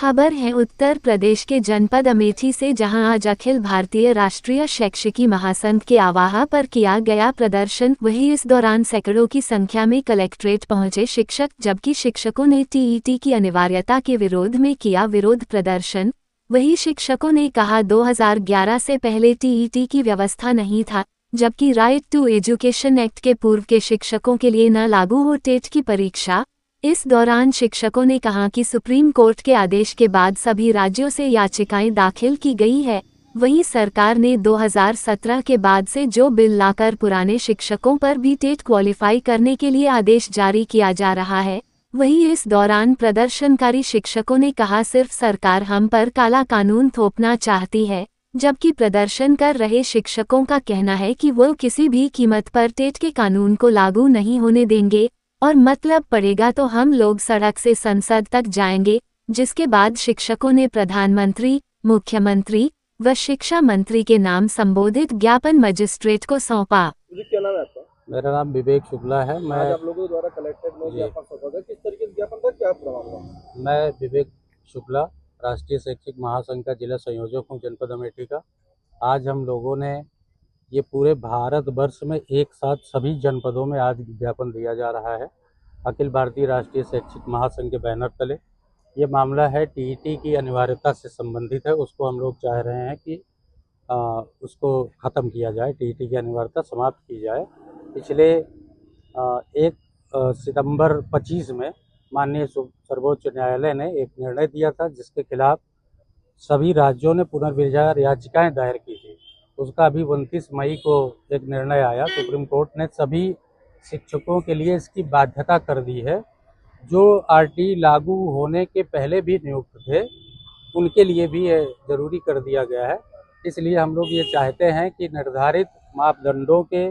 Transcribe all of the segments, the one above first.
खबर है उत्तर प्रदेश के जनपद अमेठी से, जहां आज अखिल भारतीय राष्ट्रीय शैक्षिकी महासंघ के आह्वान पर किया गया प्रदर्शन। वहीं इस दौरान सैकड़ों की संख्या में कलेक्ट्रेट पहुंचे शिक्षक, जबकि शिक्षकों ने टीईटी की अनिवार्यता के विरोध में किया विरोध प्रदर्शन। वहीं शिक्षकों ने कहा 2011 से पहले टीईटी की व्यवस्था नहीं था, जबकि राइट टू एजुकेशन एक्ट के पूर्व के शिक्षकों के लिए न लागू हो टेट की परीक्षा। इस दौरान शिक्षकों ने कहा कि सुप्रीम कोर्ट के आदेश के बाद सभी राज्यों से याचिकाएं दाखिल की गई है। वहीं सरकार ने 2017 के बाद से जो बिल लाकर पुराने शिक्षकों पर भी टेट क्वालिफाई करने के लिए आदेश जारी किया जा रहा है। वहीं इस दौरान प्रदर्शनकारी शिक्षकों ने कहा सिर्फ सरकार हम पर काला कानून थोपना चाहती है, जबकि प्रदर्शन कर रहे शिक्षकों का कहना है कि वो किसी भी कीमत पर टेट के कानून को लागू नहीं होने देंगे और मतलब पड़ेगा तो हम लोग सड़क से संसद तक जाएंगे। जिसके बाद शिक्षकों ने प्रधानमंत्री, मुख्यमंत्री व शिक्षा मंत्री के नाम संबोधित ज्ञापन मजिस्ट्रेट को सौंपा। क्या नाम है आपका? मेरा नाम विवेक शुक्ला है। मैं आज आप लोगों द्वारा कलेक्टेड में ज्ञापन सौंपा गया, किस तरीके का ज्ञापन था, क्या प्रमाण? मैं विवेक शुक्ला राष्ट्रीय शैक्षिक महासंघ का जिला संयोजक हूँ जनपद अमेठी का। आज हम लोगों ने ये पूरे भारत वर्ष में एक साथ सभी जनपदों में आज ज्ञापन दिया जा रहा है अखिल भारतीय राष्ट्रीय शैक्षिक महासंघ के बैनर तले। ये मामला है टीईटी की अनिवार्यता से संबंधित है। उसको हम लोग चाह रहे हैं कि उसको ख़त्म किया जाए, टीईटी की अनिवार्यता समाप्त की जाए। पिछले 1 सितंबर 25 में माननीय सर्वोच्च न्यायालय ने एक निर्णय दिया था, जिसके खिलाफ सभी राज्यों ने पुनर्विचार याचिकाएं दायर की थी। उसका अभी 29 मई को एक निर्णय आया। सुप्रीम कोर्ट ने सभी शिक्षकों के लिए इसकी बाध्यता कर दी है। जो आरटी लागू होने के पहले भी नियुक्त थे, उनके लिए भी ये जरूरी कर दिया गया है। इसलिए हम लोग ये चाहते हैं कि निर्धारित मापदंडों के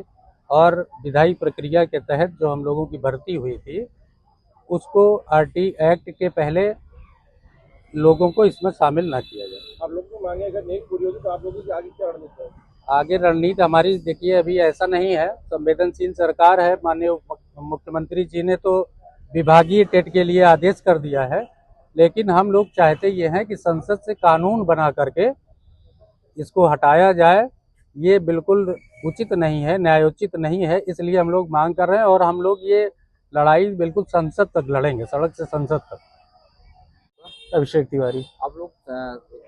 और विधायी प्रक्रिया के तहत जो हम लोगों की भर्ती हुई थी, उसको आरटी एक्ट के पहले लोगों को इसमें शामिल ना किया जाए। आप लोग को मांगे अगर नहीं पूरी होगी तो आप लोगों की आगे क्या रणनीति है? आगे रणनीति हमारी देखिए, अभी ऐसा नहीं है, संवेदनशील सरकार है। माननीय मुख्यमंत्री जी ने तो विभागीय टेट के लिए आदेश कर दिया है, लेकिन हम लोग चाहते ये हैं कि संसद से कानून बना करके इसको हटाया जाए। ये बिल्कुल उचित नहीं है, न्यायोचित नहीं है। इसलिए हम लोग मांग कर रहे हैं और हम लोग ये लड़ाई बिल्कुल संसद तक लड़ेंगे, सड़क से संसद तक। अभिषेक तिवारी। आप लोग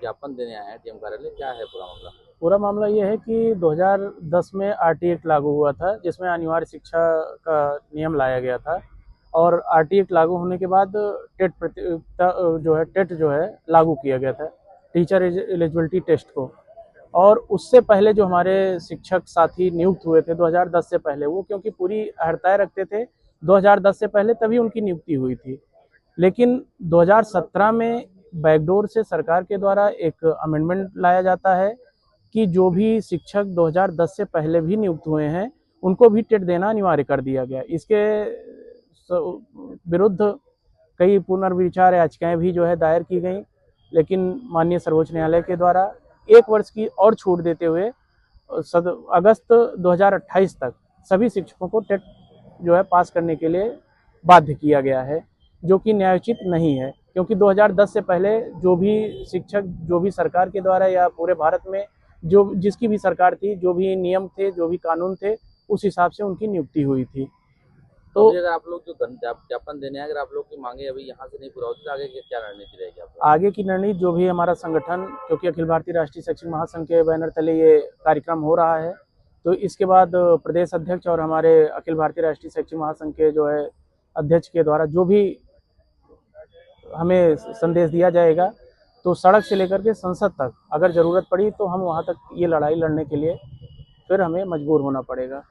ज्ञापन देने आए हैं डीएम कार्यालय, क्या है पूरा मामला? पूरा मामला ये है कि 2010 में आरटी एक्ट लागू हुआ था, जिसमें अनिवार्य शिक्षा का नियम लाया गया था। और आरटी एक्ट लागू होने के बाद टेट टेट जो है लागू किया गया था, टीचर एलिजिबिलिटी टेस्ट को। और उससे पहले जो हमारे शिक्षक साथी नियुक्त हुए थे 2010 से पहले, वो क्योंकि पूरी अर्हताएं रखते थे 2010 से पहले, तभी उनकी नियुक्ति हुई थी। लेकिन 2017 में बैकडोर से सरकार के द्वारा एक अमेंडमेंट लाया जाता है कि जो भी शिक्षक 2010 से पहले भी नियुक्त हुए हैं, उनको भी टेट देना अनिवार्य कर दिया गया। इसके विरुद्ध कई पुनर्विचार याचिकाएं भी जो है दायर की गई, लेकिन माननीय सर्वोच्च न्यायालय के द्वारा 1 वर्ष की और छूट देते हुए अगस्त 2028 तक सभी शिक्षकों को टेट जो है पास करने के लिए बाध्य किया गया है, जो कि न्यायोचित नहीं है। क्योंकि 2010 से पहले जो भी शिक्षक, जो भी सरकार के द्वारा या पूरे भारत में जो जिसकी भी सरकार थी, जो भी नियम थे, जो भी कानून थे, उस हिसाब से उनकी नियुक्ति हुई थी। तो अगर आप लोग जो ज्ञापन देने आए, अगर आप लोग की मांगे अभी यहाँ से नहीं पूरा होती, तो आगे की क्या रणनीति रहेगी आप लोग? आगे की रणनीति जो भी हमारा संगठन, क्योंकि अखिल भारतीय राष्ट्रीय शैक्षिक महासंघ के बैनर तले ये कार्यक्रम हो रहा है, तो इसके बाद प्रदेश अध्यक्ष और हमारे अखिल भारतीय राष्ट्रीय शैक्षिक महासंघ के जो है अध्यक्ष के द्वारा जो भी हमें संदेश दिया जाएगा, तो सड़क से लेकर के संसद तक अगर ज़रूरत पड़ी तो हम वहां तक ये लड़ाई लड़ने के लिए फिर हमें मजबूर होना पड़ेगा।